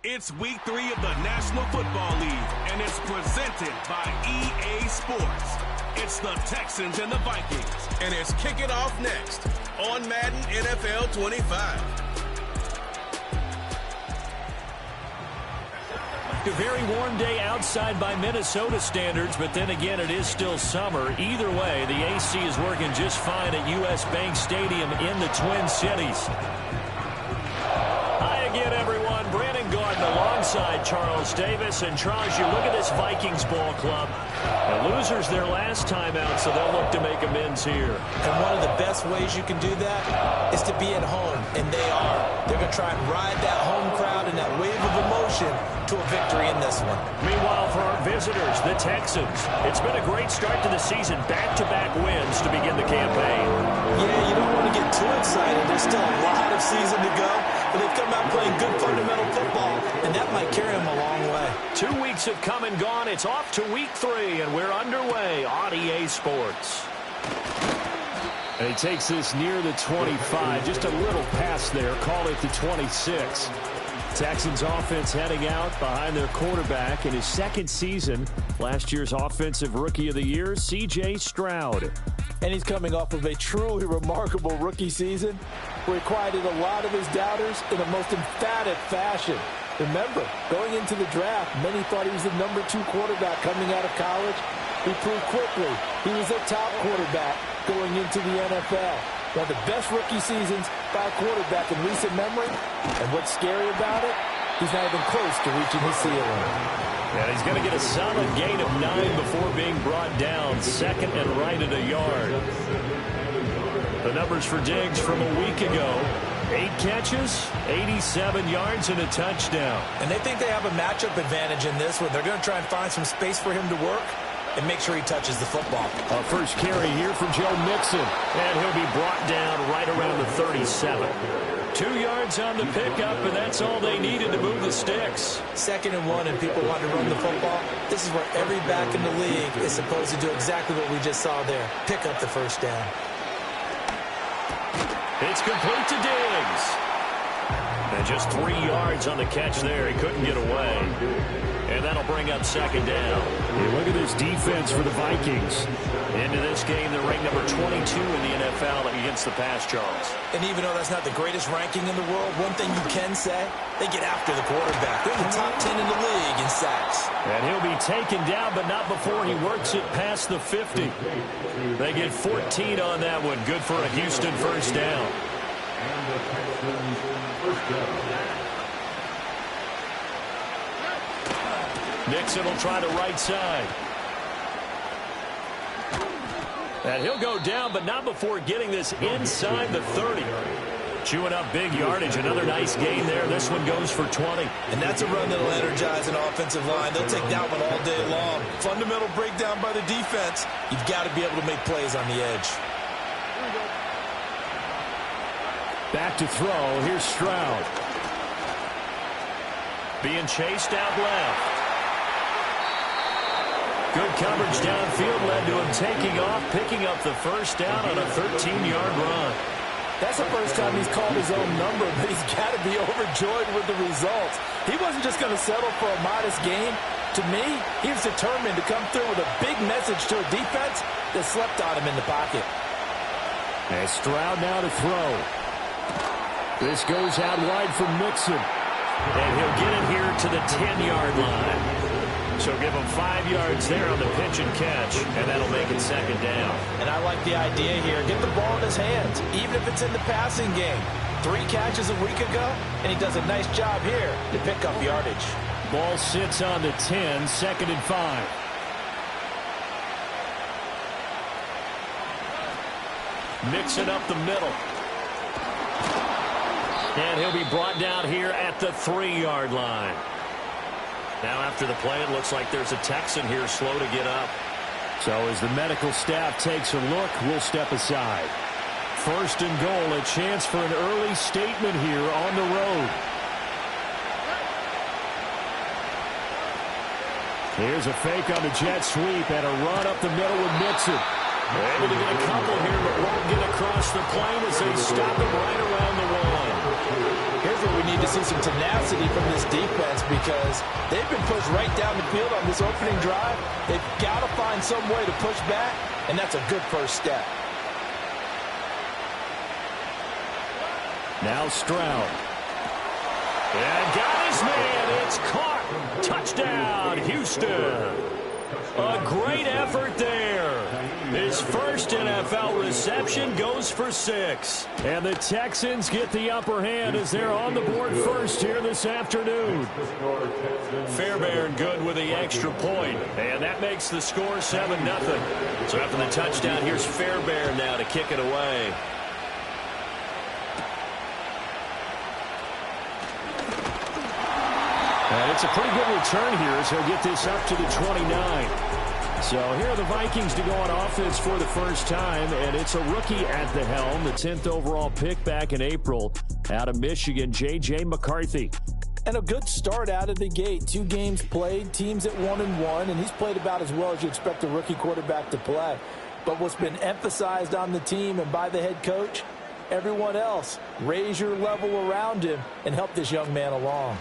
It's week 3 of the National Football League, and it's presented by EA Sports. It's the Texans and the Vikings, and it's kicking off next on Madden NFL 25. A very warm day outside by Minnesota standards, but then again, it is still summer. Either way, the AC is working just fine at U.S. Bank Stadium in the Twin Cities. Hi again, everyone. Brandon Gordon alongside Charles Davis. And Charles, you look at this Vikings ball club. The losers their last time out, so they'll look to make amends here. And one of the best ways you can do that is to be at home, and they are. They're going to try and ride that home crowd and that wave of emotion to a victory in this one. Meanwhile, for our visitors, the Texans, it's been a great start to the season. Back-to-back wins to begin the campaign. Yeah, you don't want to get too excited. There's still a lot of season to go, but they've come out playing good fundamental football, and that might carry them a long way. 2 weeks have come and gone. It's off to week 3, and we're underway on EA Sports. And he takes this near the 25, just a little past there, call it the 26. Texans offense heading out behind their quarterback in his second season. Last year's Offensive Rookie of the Year, C.J. Stroud. And he's coming off of a truly remarkable rookie season where he quieted a lot of his doubters in the most emphatic fashion. Remember, going into the draft, many thought he was the number 2 quarterback coming out of college. He proved quickly he was a top quarterback going into the NFL. One of the best rookie seasons by a quarterback in recent memory. And what's scary about it, he's not even close to reaching his ceiling. And he's going to get a solid gain of 9 before being brought down, second and right at a yard. The numbers for Diggs from a week ago: 8 catches, 87 yards, and a touchdown. And they think they have a matchup advantage in this one. They're going to try and find some space for him to work and make sure he touches the football. First carry here for Joe Mixon, and he'll be brought down right around the 37. 2 yards on the pickup, and that's all they needed to move the sticks. 2nd and 1, and people want to run the football. This is where every back in the league is supposed to do exactly what we just saw there. Pick up the first down. It's complete to Diggs. And just 3 yards on the catch there. He couldn't get away. And that'll bring up 2nd down. Hey, look at this defense for the Vikings. Into this game, they're ranked number 22 in the NFL against the pass, Charles. And even though that's not the greatest ranking in the world, one thing you can say, they get after the quarterback. They're in the top 10 in the league in sacks. And he'll be taken down, but not before he works it past the 50. They get 14 on that one. Good for a Houston first down. Nixon will try the right side. And he'll go down, but not before getting this inside the 30. Chewing up big yardage. Another nice gain there. This one goes for 20. And that's a run that'll energize an offensive line. They'll take that one all day long. Fundamental breakdown by the defense. You've got to be able to make plays on the edge. Back to throw. Here's Stroud. Being chased out left. Good coverage downfield led to him taking off, picking up the first down on a 13-yard run. That's the first time he's called his own number, but he's got to be overjoyed with the results. He wasn't just going to settle for a modest gain. To me, he was determined to come through with a big message to a defense that slept on him in the pocket. And Stroud now to throw. This goes out wide for Mixon. And he'll get it here to the 10-yard line. So give him 5 yards there on the pitch and catch, and that'll make it 2nd down. And I like the idea here. Get the ball in his hands, even if it's in the passing game. 3 catches a week ago, and he does a nice job here to pick up yardage. Ball sits on the 10, 2nd and 5. Mixing up the middle. And he'll be brought down here at the 3-yard line. Now after the play, it looks like there's a Texan here slow to get up. So as the medical staff takes a look, we'll step aside. 1st and goal, a chance for an early statement here on the road. Here's a fake on the jet sweep and a run up the middle with Mixon. They're able to get a couple here, but won't get across the plane as they stop him right around the 1. Here's what we need need to see some tenacity from this defense because they've been pushed right down the field on this opening drive. They've got to find some way to push back, and that's a good first step. Now Stroud. And got his man. It's caught. Touchdown, Houston. A great effort there. His first NFL reception goes for 6. And the Texans get the upper hand as they're on the board first here this afternoon. Fairbairn good with the extra point. And that makes the score 7-0. So after the touchdown, here's Fairbairn now to kick it away. And it's a pretty good return here as he'll get this up to the 29. So here are the Vikings to go on offense for the first time, and it's a rookie at the helm, the 10th overall pick back in April out of Michigan, J.J. McCarthy. And a good start out of the gate. 2 games played, teams at 1-1, and he's played about as well as you expect a rookie quarterback to play. But what's been emphasized on the team and by the head coach, everyone else, raise your level around him and help this young man along.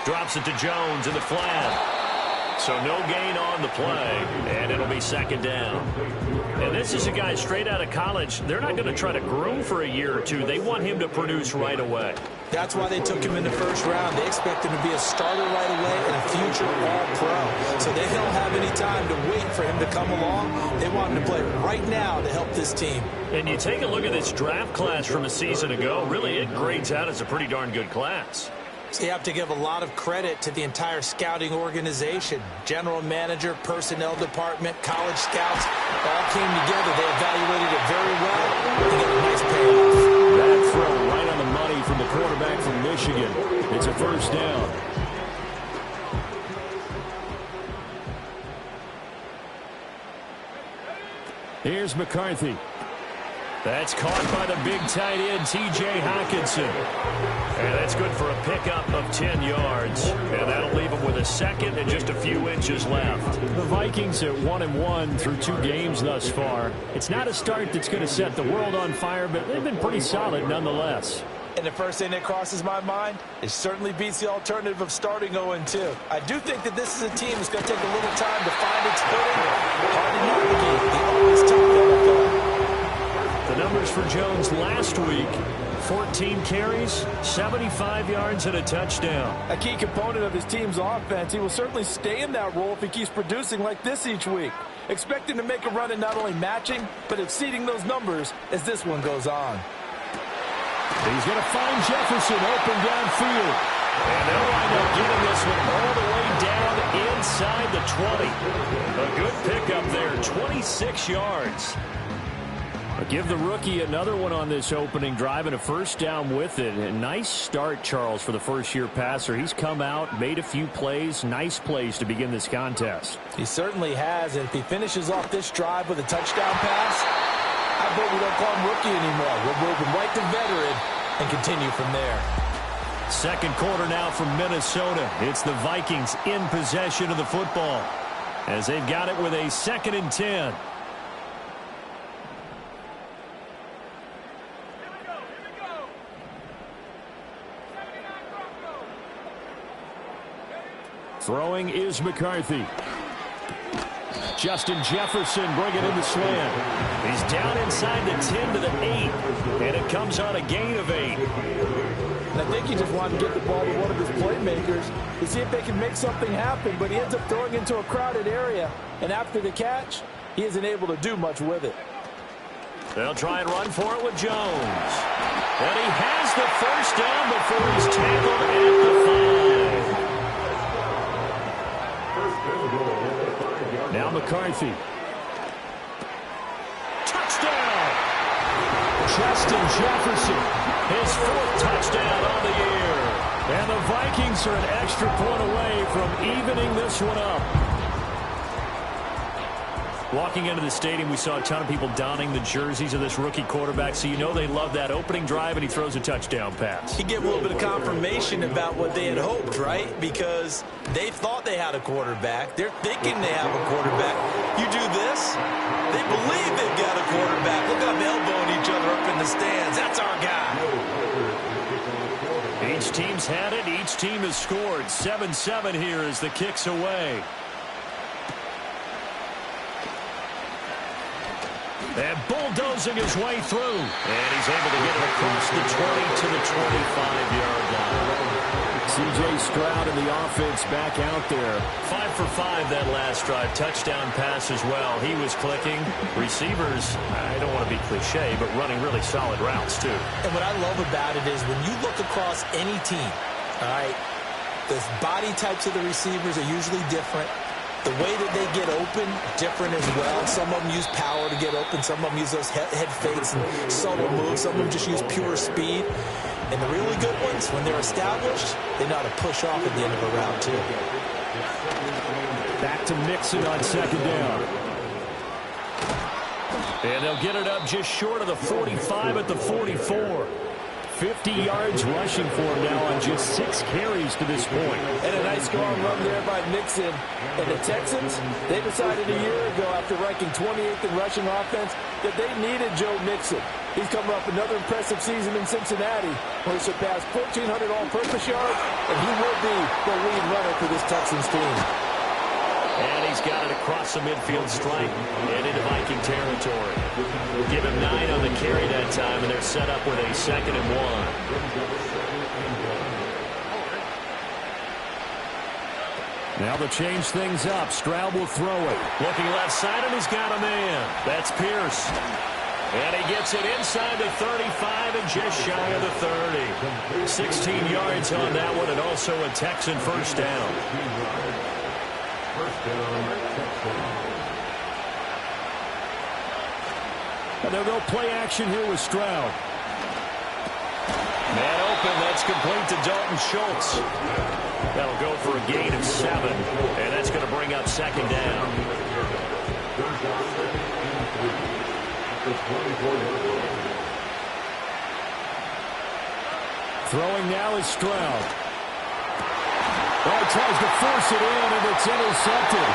Drops it to Jones in the flat. So no gain on the play, and it'll be second down. And this is a guy straight out of college. They're not going to try to groom for a year or two. They want him to produce right away. That's why they took him in the first round. They expect him to be a starter right away and a future all-pro. So they don't have any time to wait for him to come along. They want him to play right now to help this team. And you take a look at this draft class from a season ago. Really, it grades out as a pretty darn good class. So you have to give a lot of credit to the entire scouting organization. General manager, personnel department, college scouts, all came together. They evaluated it very well. They got a nice payoff. That throw right on the money from the quarterback from Michigan. It's a first down. Here's McCarthy. That's caught by the big tight end, T.J. Hockenson. And that's good for a pickup of 10 yards. And that'll leave him with a second and just a few inches left. The Vikings at 1-1 through 2 games thus far. It's not a start that's going to set the world on fire, but they've been pretty solid nonetheless. And the first thing that crosses my mind, it certainly beats the alternative of starting 0-2. I do think that this is a team that's going to take a little time to find its footing. Hard to navigate the always tough NFL. The numbers for Jones last week, 14 carries, 75 yards, and a touchdown. A key component of his team's offense. He will certainly stay in that role if he keeps producing like this each week. Expect him to make a run at not only matching, but exceeding those numbers as this one goes on. He's going to find Jefferson open downfield. And they'll wind up getting this one all the way down inside the 20. A good pickup there, 26 yards. Give the rookie another one on this opening drive and a first down with it. A nice start, Charles, for the first-year passer. He's come out, made a few plays, nice plays to begin this contest. He certainly has, and if he finishes off this drive with a touchdown pass, I bet we don't call him rookie anymore. We'll move him right to veteran and continue from there. Second quarter now from Minnesota. It's the Vikings in possession of the football as they've got it with a 2nd and 10. Throwing is McCarthy. Justin Jefferson bringing in the slam. He's down inside the 10 to the 8. And it comes on a gain of 8. And I think he just wanted to get the ball to one of his playmakers to see if they can make something happen. But he ends up throwing into a crowded area. And after the catch, he isn't able to do much with it. They'll try and run for it with Jones. And he has the first down before he's tackled at the 5. Now McCarthy. Touchdown! Justin Jefferson, his 4th touchdown on the year. And the Vikings are an extra point away from evening this one up. Walking into the stadium, we saw a ton of people donning the jerseys of this rookie quarterback, so you know they love that opening drive, and he throws a touchdown pass. You get a little bit of confirmation about what they had hoped, right? Because they thought they had a quarterback. They're thinking they have a quarterback. You do this, they believe they've got a quarterback. Look at them elbowing each other up in the stands. That's our guy. team's had it. Each team has scored. 7-7 here as the kick's away. And bulldozing his way through. And he's able to get it across the 20 to the 25-yard line. C.J. Stroud and the offense back out there. 5 for 5 that last drive. Touchdown pass as well. He was clicking. Receivers, I don't want to be cliche, but running really solid routes too. And what I love about it is when you look across any team, all right, the body types of the receivers are usually different. The way that they get open, different as well. Some of them use power to get open. Some of them use those head fakes and subtle moves. Some of them just use pure speed. And the really good ones, when they're established, they know how to push off at the end of a route, too. Back to Mixon on second down. And they'll get it up just short of the 45 at the 44. 50 yards rushing for him now on just 6 carries to this point. And a nice strong run there by Mixon. And the Texans, they decided a year ago after ranking 28th in rushing offense that they needed Joe Mixon. He's coming off another impressive season in Cincinnati where he surpassed 1,400 all-purpose yards, and he will be the lead runner for this Texans team. And he's got it across the midfield stripe and into Viking territory. Give him 9 on the carry that time, and they're set up with a 2nd and 1. Now they'll change things up. Stroud will throw it. Looking left side, and he's got a man. That's Pierce. And he gets it inside the 35 and just shy of the 30. 16 yards on that one, and also a Texan first down. And they'll go play action here with Stroud. Man open, that's complete to Dalton Schultz. That'll go for a gain of 7, and that's going to bring up 2nd down. Throwing now is Stroud. Oh, tries to force it in, and it's intercepted.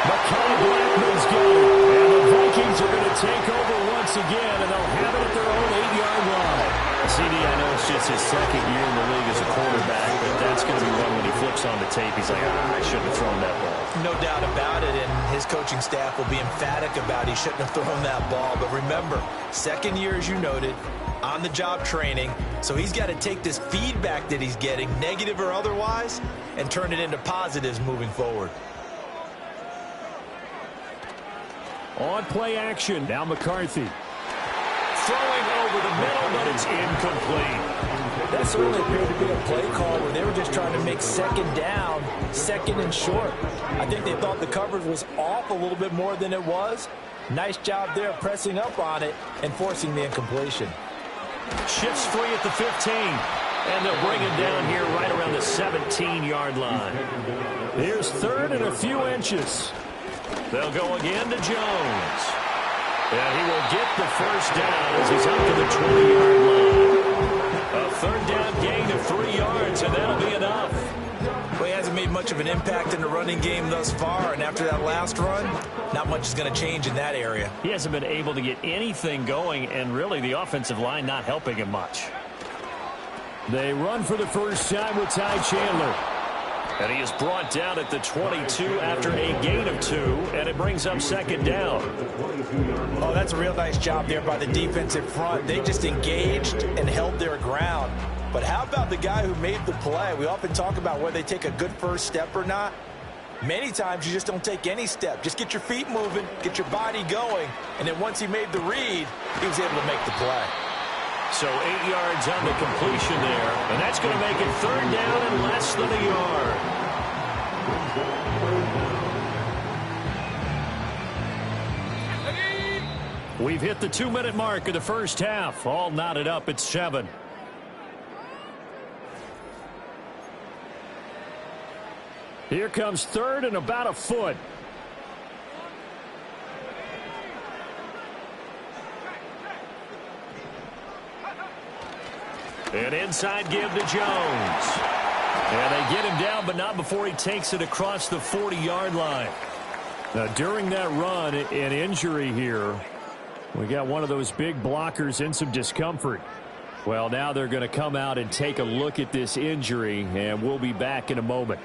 Mekhi Blackman's got it. And the Vikings are going to take over once again, and they'll have it at their own 8-yard line. CD, I know it's just his 2nd year in the league as a quarterback, but that's going to be one when he flips on the tape. He's like, I shouldn't have thrown that ball. No doubt about it, and his coaching staff will be emphatic about he shouldn't have thrown that ball. But remember, 2nd year, as you noted, on-the-job training, so he's got to take this feedback that he's getting, negative or otherwise, and turn it into positives moving forward. On play action, now McCarthy. Throwing over the middle, but it's incomplete. That certainly appeared to be a play call where they were just trying to make 2nd down, 2nd and short. I think they thought the coverage was off a little bit more than it was. Nice job there pressing up on it and forcing the incompletion. Shifts free at the 15. And they'll bring him down here right around the 17-yard line. Here's 3rd and a few inches. They'll go again to Jones. And he will get the first down as he's up to the 20-yard line. A 3rd down gain of 3 yards, and that'll be enough. Well, he hasn't made much of an impact in the running game thus far, and after that last run, not much is going to change in that area. He hasn't been able to get anything going, and really the offensive line not helping him much. They run for the first time with Ty Chandler. And he is brought down at the 22 after a gain of 2, and it brings up 2nd down. Oh, that's a real nice job there by the defensive front. They just engaged and held their ground. But how about the guy who made the play? We often talk about whether they take a good first step or not. Many times you just don't take any step. Just get your feet moving, get your body going, and then once he made the read, he was able to make the play. So 8 yards on the completion there, and that's going to make it 3rd down and less than a yard. We've hit the 2-minute mark of the first half. All knotted up at 7. Here comes 3rd and about a foot. An inside give to Jones. And they get him down, but not before he takes it across the 40-yard line. Now, during that run, an injury here. We got one of those big blockers in some discomfort. Well, now they're going to come out and take a look at this injury, and we'll be back in a moment.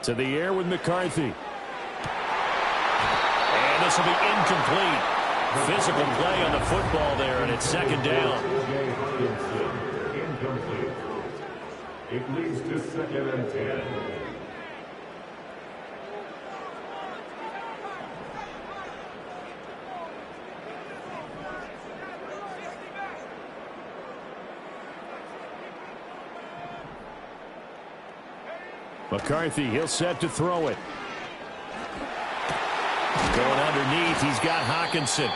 To the air with McCarthy. And this will be incomplete. Physical play on the football there, and it's second down. Incomplete. It leads to 2nd and 10. McCarthy, he'll set to throw it. Going underneath, he's got Hockenson.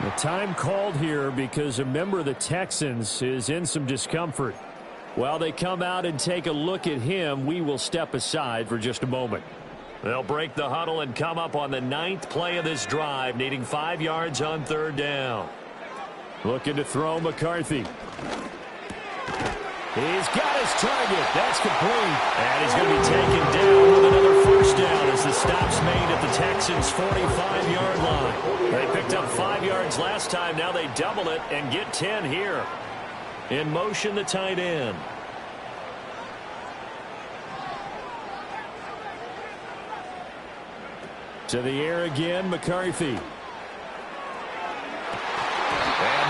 The time called here because a member of the Texans is in some discomfort. While they come out and take a look at him, we will step aside for just a moment. They'll break the huddle and come up on the 9th play of this drive, needing 5 yards on 3rd down. Looking to throw McCarthy. He's got his target. That's complete. And he's going to be taken down with another first down as the stop's made at the Texans' 45-yard line. They picked up 5 yards last time. Now they double it and get 10 here. In motion, the tight end. To the air again, McCarthy. And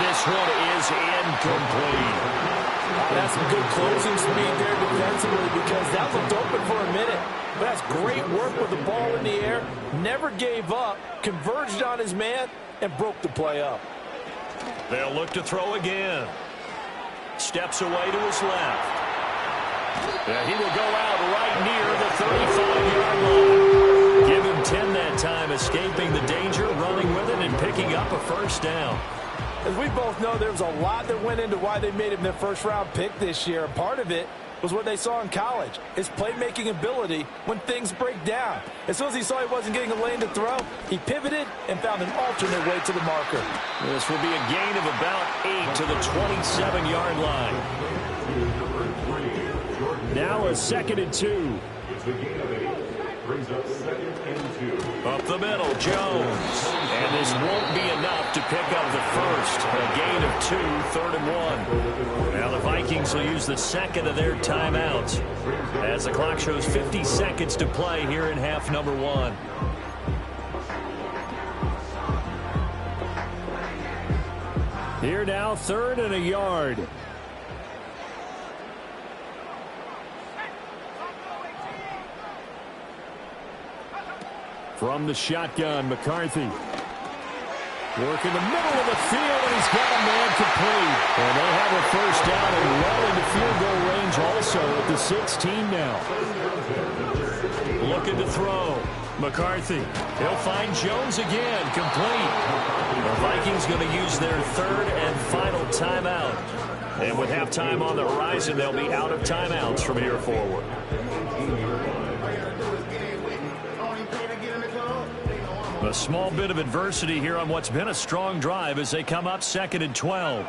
this one is incomplete. That's some good closing speed there defensively because that looked open for a minute. But that's great work with the ball in the air. Never gave up, converged on his man, and broke the play up. They'll look to throw again. Steps away to his left. Yeah, he will go out right near the 35-yard line. Give him 10 that time, escaping the danger, running with it, and picking up a first down. As we both know, there was a lot that went into why they made him their first-round pick this year. Part of it was what they saw in college, his playmaking ability when things break down. As soon as he saw he wasn't getting a lane to throw, he pivoted and found an alternate way to the marker. This will be a gain of about 8 to the 27-yard line. Now a 2nd and 2. It's a gain of 8. Brings up 2nd and 2. Up the middle, Jones. And this won't be enough to pick up the first. A gain of 2, 3rd and 1. Now the Vikings will use the second of their timeouts as the clock shows 50 seconds to play here in half number 1. Here now, 3rd and a yard. From the shotgun, McCarthy. Work in the middle of the field, and he's got a man complete. And they have a first down and well into field goal range also at the 16 now. Looking to throw. McCarthy. He'll find Jones again, complete. The Vikings going to use their 3rd and final timeout. And with halftime on the horizon, they'll be out of timeouts from here forward. A small bit of adversity here on what's been a strong drive as they come up 2nd and 12.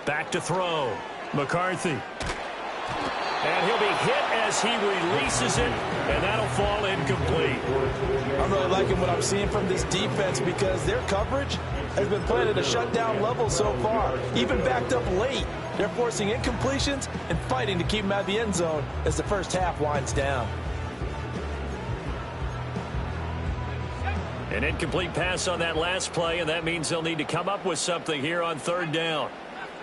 Back to throw. McCarthy. And he'll be hit as he releases it, and that'll fall incomplete. I'm really liking what I'm seeing from this defense because their coverage has been playing at a shutdown level so far. Even backed up late, they're forcing incompletions and fighting to keep them out of the end zone as the first half winds down. An incomplete pass on that last play, and that means they'll need to come up with something here on 3rd down.